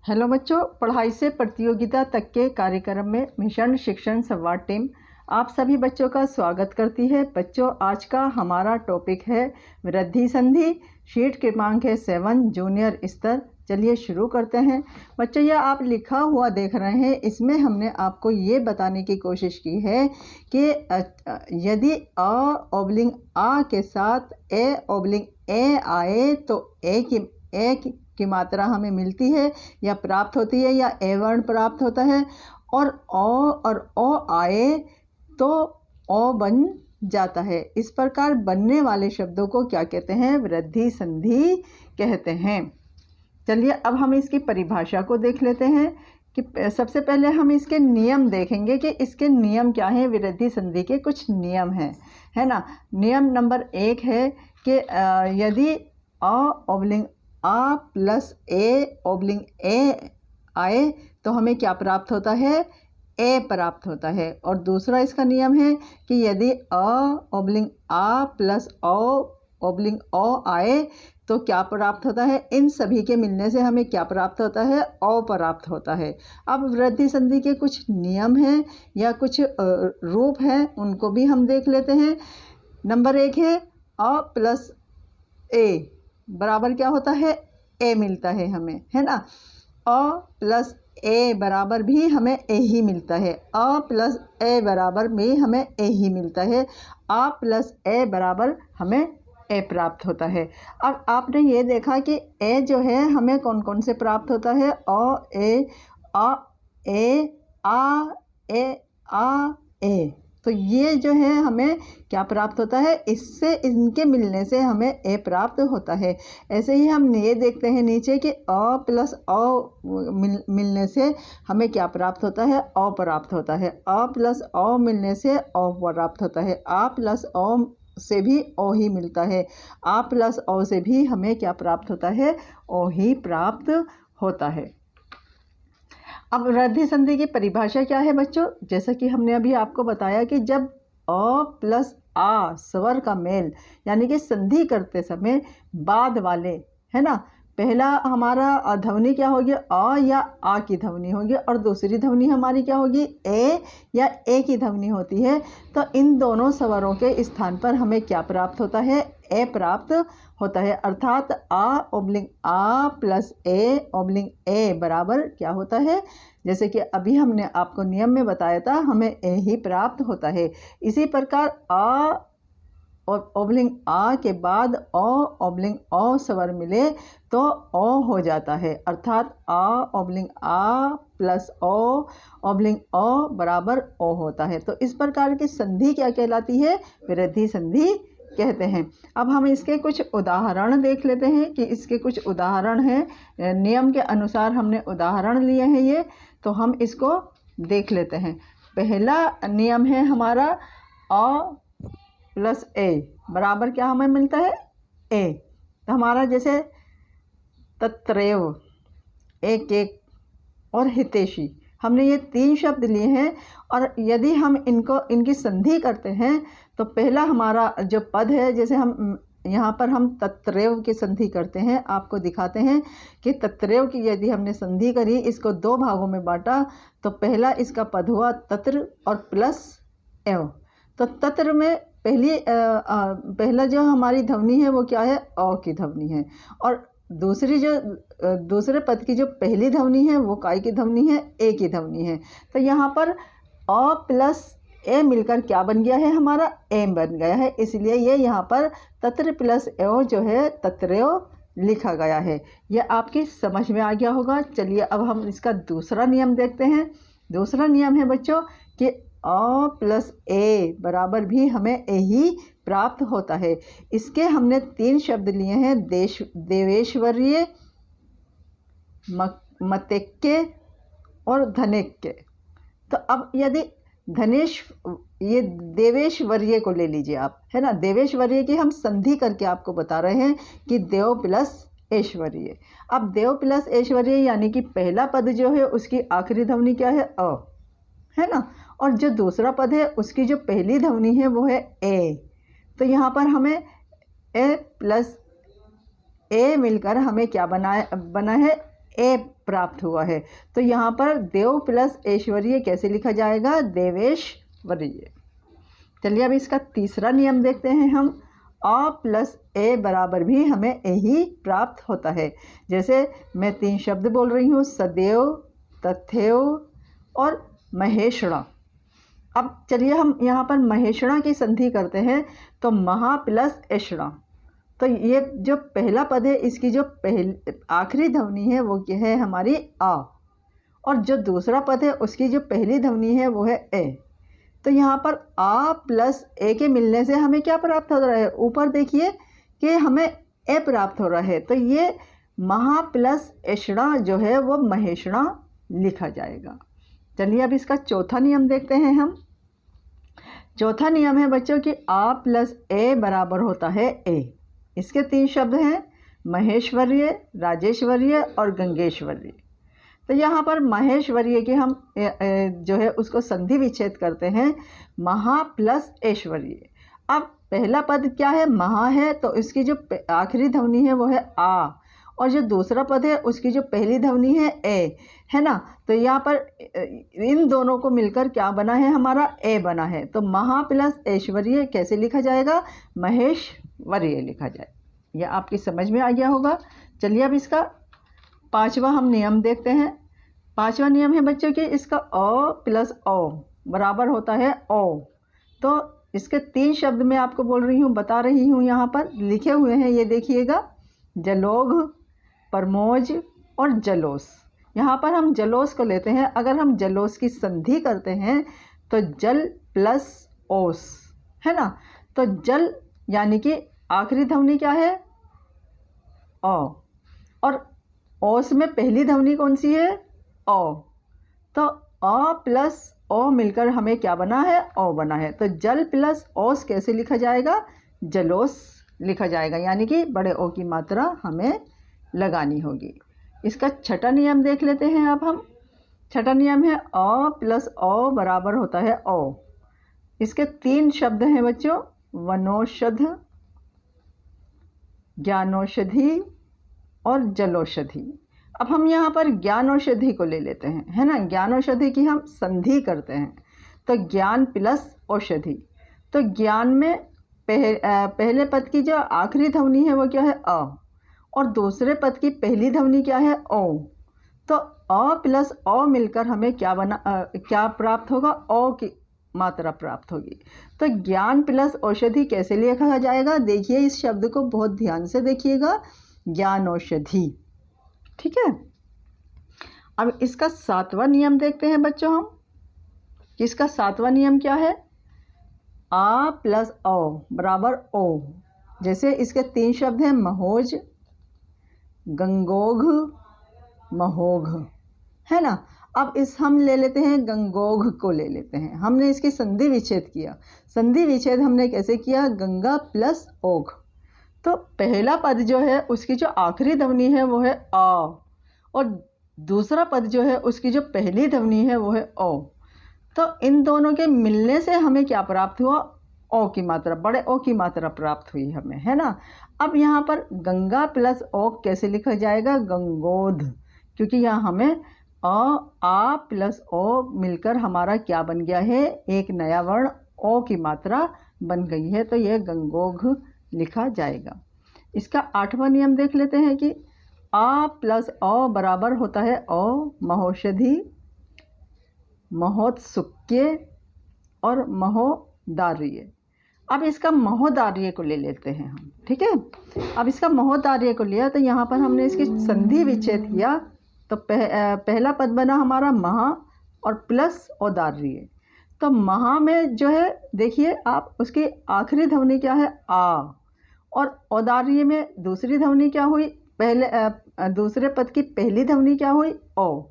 Hello बच्चों, पढ़ाई से प्रतियोगिता तक के कार्यक्रम में मिशन शिक्षण संवाद टीम आप सभी बच्चों का स्वागत करती है। बच्चों, आज का हमारा टॉपिक है वृद्धि संधि। शीट क्रमांक है 7, जूनियर स्तर। चलिए शुरू करते हैं। बच्चों, यह आप लिखा हुआ देख रहे हैं, इसमें हमने आपको ये बताने की कोशिश की है कि यदि a के साथ a आए तो ए की मात्रा हमें मिलती है या प्राप्त होती है या ए वर्ण प्राप्त होता है, और ओ आए तो ओ बन जाता है। इस प्रकार बनने वाले शब्दों को क्या कहते हैं? वृद्धि संधि कहते हैं। चलिए अब हम इसकी परिभाषा को देख लेते हैं कि सबसे पहले हम इसके नियम देखेंगे कि इसके नियम क्या हैं। वृद्धि संधि के कुछ नियम हैं, है ना। नियम नंबर 1 है कि यदि a प्लस a आए तो हमें क्या प्राप्त होता है? ए प्राप्त होता है। और दूसरा इसका नियम है कि यदि a प्लस o आए तो क्या प्राप्त होता है? इन सभी के मिलने से हमें क्या प्राप्त होता है? ओ प्राप्त होता है। अब वृद्धि संधि के कुछ नियम हैं या कुछ रूप हैं, उनको भी हम देख लेते हैं। नंबर 1 है a प्लस ए बराबर क्या होता है? ए मिलता है हमें, है ना। a प्लस ए बराबर भी हमें ए ही मिलता है। a प्लस ए बराबर भी हमें ए ही मिलता है। a प्लस ए बराबर हमें ए प्राप्त होता है। अब आपने ये देखा कि ए जो है हमें कौन कौन से प्राप्त होता है? आ ए। तो ये जो है हमें क्या प्राप्त होता है? इससे इनके मिलने से हमें ए प्राप्त होता है। ऐसे ही हम ये देखते हैं नीचे कि अ प्लस ओ मिलने से हमें क्या प्राप्त होता है? ओ प्राप्त होता है। अ प्लस ओ मिलने से ओ प्राप्त होता है। आ प्लस ओ से भी ओ ही मिलता है। आ प्लस ओ से भी हमें क्या प्राप्त होता है? ओ ही प्राप्त होता है। अब वृद्धि संधि की परिभाषा क्या है बच्चों? जैसा कि हमने अभी आपको बताया कि जब अ प्लस आ स्वर का मेल यानी कि संधि करते समय बाद वाले, है ना, पहला हमारा ध्वनि क्या होगी? अ या आ की ध्वनि होगी, और दूसरी ध्वनि हमारी क्या होगी? ए या ए की ध्वनि होती है। तो इन दोनों स्वरों के स्थान पर हमें क्या प्राप्त होता है? ए प्राप्त होता है। अर्थात आ प्लस ए बराबर क्या होता है? जैसे कि अभी हमने आपको नियम में बताया था, हमें ए ही प्राप्त होता है। इसी प्रकार आ और आ के बाद ओ स्वर मिले तो ओ हो जाता है। अर्थात आ प्लस ओ बराबर ओ होता है। तो इस प्रकार की संधि क्या कहलाती है? वृद्धि संधि कहते हैं। अब हम इसके कुछ उदाहरण देख लेते हैं कि इसके कुछ उदाहरण हैं। नियम के अनुसार हमने उदाहरण लिए हैं ये, तो हम इसको देख लेते हैं। पहला नियम है हमारा अ प्लस ए बराबर क्या हमें मिलता है? ए। तो हमारा जैसे तत्रैव, एक और हितैषी, हमने ये 3 शब्द लिए हैं, और यदि हम इनकी संधि करते हैं तो पहला हमारा जो पद है, जैसे हम यहाँ पर हम तत्रैव की संधि करते हैं, आपको दिखाते हैं कि तत्रैव की यदि हमने संधि करी, इसको 2 भागों में बांटा, तो पहला इसका पद हुआ तत्र और प्लस एव। तो तत्र में पहला जो हमारी ध्वनि है वो क्या है? अ की ध्वनि है, और दूसरे पद की जो पहली ध्वनि है वो काय की ध्वनि है? ए की ध्वनि है। तो यहाँ पर अ प्लस ए मिलकर क्या बन गया है? हमारा एम बन गया है। इसलिए ये यहाँ पर तत्र प्लस एव जो है तत्रैव लिखा गया है। यह आपकी समझ में आ गया होगा। चलिए अब हम इसका दूसरा नियम देखते हैं। दूसरा नियम है बच्चों कि अ प्लस ए बराबर भी हमें ए ही प्राप्त होता है। इसके हमने 3 शब्द लिए हैं, देवेश्वर्य, मतेक्य और धनेक्य। तो अब यदि ये देवेश्वर्य को ले लीजिए आप, है ना। देवेश्वर्य की हम संधि करके आपको बता रहे हैं कि देव प्लस ऐश्वर्य। अब देव प्लस ऐश्वर्य यानी कि पहला पद जो है उसकी आखिरी ध्वनि क्या है? अ, है ना, और जो दूसरा पद है उसकी जो पहली ध्वनि है वो है ए। तो यहाँ पर हमें ए प्लस ए मिलकर हमें क्या बना है? ए प्राप्त हुआ है। तो यहाँ पर देव प्लस ऐश्वर्य कैसे लिखा जाएगा? देवेश्वर्य। चलिए अब इसका तीसरा नियम देखते हैं हम। अ प्लस ए बराबर भी हमें ए ही प्राप्त होता है। जैसे मैं 3 शब्द बोल रही हूँ, सदैव, तथैव और महेषणा। अब चलिए हम यहाँ पर महेषणा की संधि करते हैं, तो महा प्लस ऐषणा। तो ये जो पहला पद है, इसकी जो आखिरी ध्वनि है वो क्या है? हमारी आ। और जो दूसरा पद है उसकी जो पहली ध्वनि है वो है ए। तो यहाँ पर आ प्लस ए के मिलने से हमें क्या प्राप्त हो रहा है? ऊपर देखिए कि हमें ए प्राप्त हो रहा है। तो ये महा प्लस ऐषणा जो है वो महेषणा लिखा जाएगा। चलिए अब इसका चौथा नियम देखते हैं हम। चौथा नियम है बच्चों कि आ प्लस ए बराबर होता है ए। इसके 3 शब्द हैं, महेश्वर्य, राजेश्वर्य और गंगेश्वर्य। तो यहाँ पर महेश्वर्य के हम जो है उसको संधि विच्छेद करते हैं, महा प्लस ऐश्वर्य। अब पहला पद क्या है? महा है, तो इसकी जो आखिरी ध्वनि है वो है आ, और जो दूसरा पद है उसकी जो पहली ध्वनि है ए, है ना। तो यहाँ पर इन दोनों को मिलकर क्या बना है? हमारा ए बना है। तो महा प्लस ऐश्वर्य कैसे लिखा जाएगा? महेश्वर्य लिखा जाए। यह आपकी समझ में आ गया होगा। चलिए अब इसका 5वां हम नियम देखते हैं। 5वां नियम है बच्चों कि इसका अ प्लस ओ बराबर होता है ओ। तो इसके 3 शब्द मैं आपको बोल रही हूँ, बता रही हूँ, यहाँ पर लिखे हुए हैं, ये देखिएगा, जलोघ, परमोज और जलोस। यहाँ पर हम जलोस को लेते हैं। अगर हम जलोस की संधि करते हैं तो जल प्लस ओस, है ना। तो जल यानी कि आखिरी ध्वनि क्या है? ओ, और ओस में पहली ध्वनि कौन सी है? ओ। तो अ प्लस ओ मिलकर हमें क्या बना है? ओ बना है। तो जल प्लस ओस कैसे लिखा जाएगा? जलोस लिखा जाएगा, यानी कि बड़े ओ की मात्रा हमें लगानी होगी। इसका छठा नियम देख लेते हैं अब हम। छठा नियम है अ प्लस ओ बराबर होता है ओ। इसके 3 शब्द हैं बच्चों, वनौषध, ज्ञानौषधि और जलौषधि। अब हम यहाँ पर ज्ञानौषधि को ले लेते हैं, है ना। ज्ञानौषधि की हम संधि करते हैं, तो ज्ञान प्लस औषधि। तो ज्ञान में पहले पद की जो आखिरी ध्वनि है वो क्या है? अ, और दूसरे पद की पहली ध्वनि क्या है? ओ। तो अ प्लस ओ मिलकर हमें क्या प्राप्त होगा? ओ की मात्रा प्राप्त होगी। तो ज्ञान प्लस औषधि कैसे लिखा जाएगा? देखिए इस शब्द को बहुत ध्यान से देखिएगा, ज्ञान औषधि। ठीक है। अब इसका 7वां नियम देखते हैं बच्चों हम। इसका 7वां नियम क्या है? आ प्लस ओ बराबर ओ। जैसे इसके 3 शब्द हैं, महोज, गंगोघ, महोघ, है ना। अब हम ले लेते हैं गंगोघ को ले लेते हैं। हमने इसकी संधि विच्छेद किया। संधि विच्छेद हमने कैसे किया? गंगा प्लस ओघ। तो पहला पद जो है उसकी जो आखिरी ध्वनि है वो है आ, और दूसरा पद जो है उसकी जो पहली ध्वनि है वो है ओ। तो इन दोनों के मिलने से हमें क्या प्राप्त हुआ? ओ की मात्रा, बड़े ओ की मात्रा प्राप्त हुई हमें, है ना। अब यहाँ पर गंगा प्लस ओ कैसे लिखा जाएगा? गंगोध, क्योंकि यहाँ हमें आ प्लस ओ मिलकर हमारा क्या बन गया है? एक नया वर्ण ओ की मात्रा बन गई है। तो यह गंगोघ लिखा जाएगा। इसका 8वां नियम देख लेते हैं कि आ प्लस ओ बराबर होता है ओ, महोषधि, महोत्सुक्य और महोदार्य। अब इसका महोदार्य को ले लेते हैं हम, ठीक है। अब इसका महोदार्य को लिया तो यहाँ पर हमने इसकी संधि विच्छेद किया, तो पहला पद बना हमारा महा और प्लस औदार्य। तो महा में जो है देखिए आप, उसकी आखिरी ध्वनि क्या है? आ, और औदार्य में दूसरी ध्वनि क्या हुई? दूसरे पद की पहली ध्वनि क्या हुई? ओ।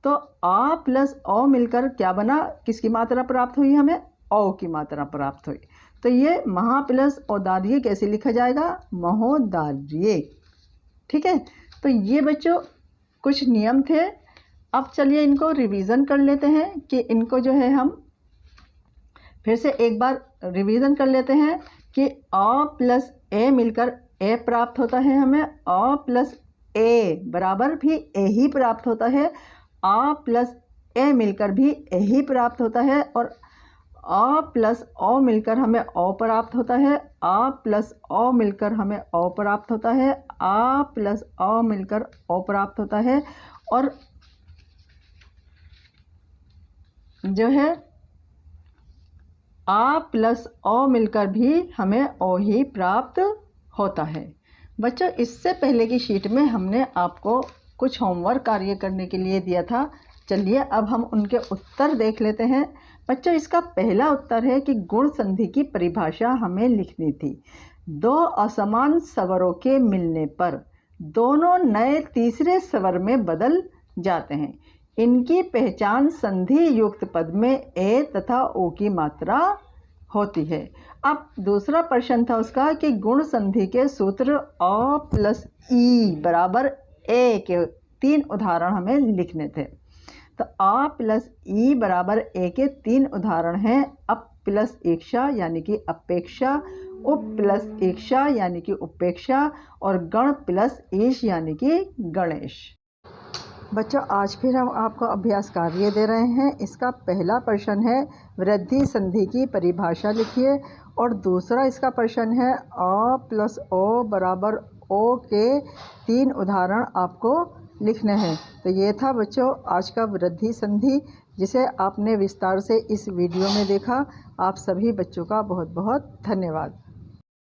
तो आ प्लस ओ मिलकर क्या बना? किसकी मात्रा प्राप्त हुई हमें? ओ की मात्रा प्राप्त हुई। तो ये महा प्लस औदार्य कैसे लिखा जाएगा? महोदार्य। ठीक है। तो ये बच्चों कुछ नियम थे। अब चलिए इनको रिवीजन कर लेते हैं कि इनको जो है हम फिर से एक बार रिवीजन कर लेते हैं कि अ प्लस ए मिलकर ए प्राप्त होता है हमें। अ प्लस ए बराबर भी ए ही प्राप्त होता है, आ प्लस ए मिलकर भी ए ही प्राप्त होता है, और आ प्लस ओ मिलकर हमें ओ प्राप्त होता है, आ प्लस ओ मिलकर हमें ओ प्राप्त होता है, आ प्लस ओ मिलकर ओ प्राप्त होता है, और जो है आ प्लस ओ मिलकर भी हमें ओ ही प्राप्त होता है। बच्चों, इससे पहले की शीट में हमने आपको कुछ होमवर्क कार्य करने के लिए दिया था। चलिए अब हम उनके उत्तर देख लेते हैं। बच्चों, इसका पहला उत्तर है कि गुण संधि की परिभाषा हमें लिखनी थी। दो असमान स्वरों के मिलने पर दोनों नए तीसरे स्वर में बदल जाते हैं। इनकी पहचान संधि युक्त पद में ए तथा ओ की मात्रा होती है। अब दूसरा प्रश्न था उसका कि गुण संधि के सूत्र अ प्लस ई बराबर ए के 3 उदाहरण हमें लिखने थे। तो आ प्लस ई बराबर ए के 3 उदाहरण हैं। अप प्लस ईक्षा यानी कि अपेक्षा, उप प्लस ईक्षा यानी कि उपेक्षा, और गण प्लस ईश यानी कि गणेश। बच्चों, आज फिर हम आपको अभ्यास कार्य दे रहे हैं। इसका पहला प्रश्न है वृद्धि संधि की परिभाषा लिखिए, और दूसरा इसका प्रश्न है अ प्लस ओ बराबर ओ के 3 उदाहरण आपको लिखने हैं। तो ये था बच्चों आज का वृद्धि संधि, जिसे आपने विस्तार से इस वीडियो में देखा। आप सभी बच्चों का बहुत बहुत धन्यवाद।